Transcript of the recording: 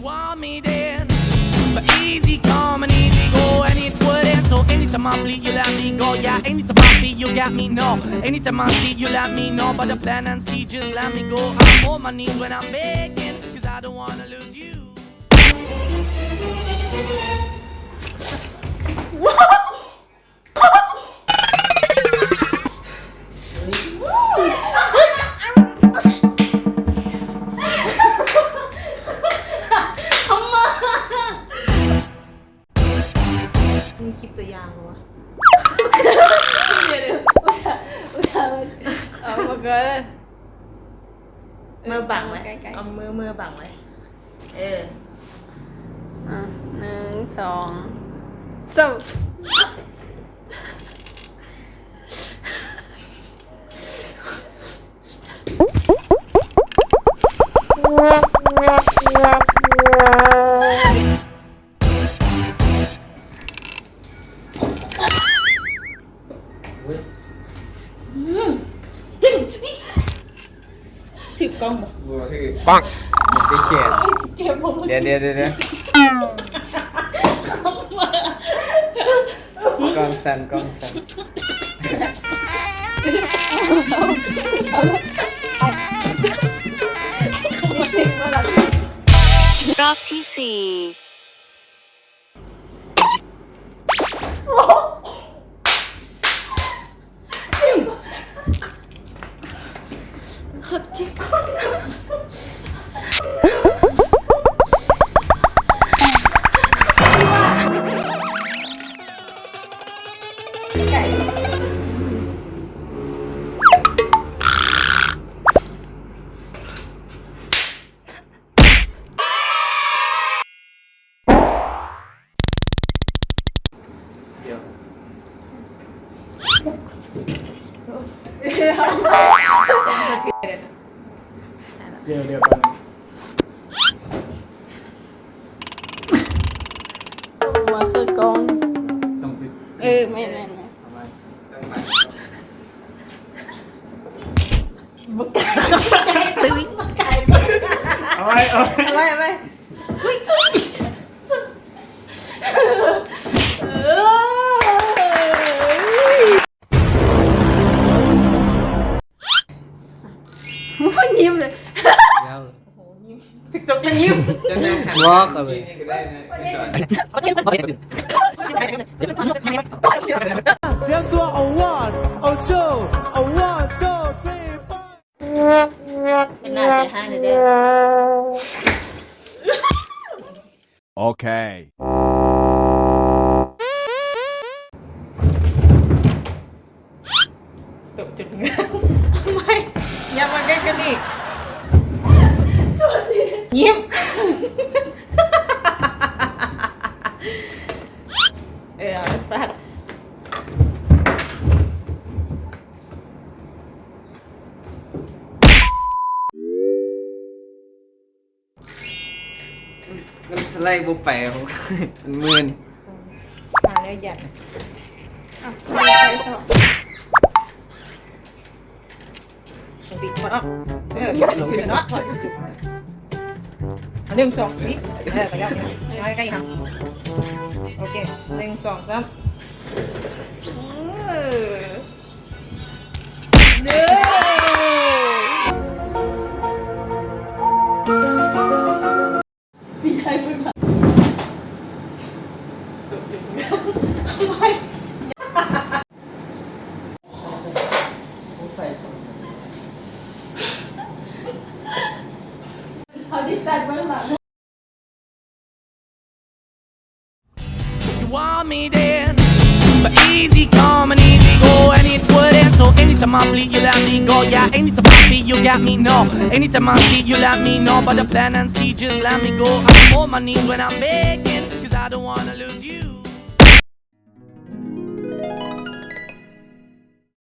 want me then, but easy come and easy go, and it wouldn't. So anytime I bleed, you let me go. Yeah, anytime I feel, you got me. No, anytime I see, you let me know. But the plan and see, just let me go. I'm on my knees when I'm begging, cause I don't wanna lose you. มีคลิปตัวอย่างเหรอวะ เดี๋ยวอุตส่าห์เอามาเกิน มือบังไหม ใกล้ๆ เอามือบังไหมอ่ะ1 2 3 ถือกล้องบ่ บัวชื่อปังมันเป็นเขียน เจ็บผม เดี๋ยวกล้องสั่น รอบที่สี่ เดี๋ยว เดี๋ยวก่อน มาคือกล้อง ต้องปิด ไม่ ทำไมต้องมา เอาไว้ ไม่มันยิ้มเลย แล้ว โอ้โหยิ้มถึกจกแล้วยิ้ม จะนั่งหันวอล์กเลยนี่ก็ได้นะไม่สอน เตรียมตัวเอา1 เอา2 เอา1 2 3 เป็นหน้าเสียหายเลยเด้อ Okay. ตกจุดเงี้ยทำไมอย่ามาใกล้กันอีกชัวสิยิ้มเอาฟาด มันสไลด์บุไปเป็นหมื่น มาแล้วยัน ไปสอง ติดหมดอ่ะถึงเนาะ1 2นี่ไปแล้วใกล้ๆครับโอเค1 2 3เอาจิตใจไว้หลัง You want me then, but easy come and easy go, and it wouldn't. So anytime I bleed, you let me go. Yeah, anytime I feel, you got me. No, anytime I see, you let me know. But the plan and see, just let me go. I'm on my knees when I'm begging, cause I don't wanna lose you.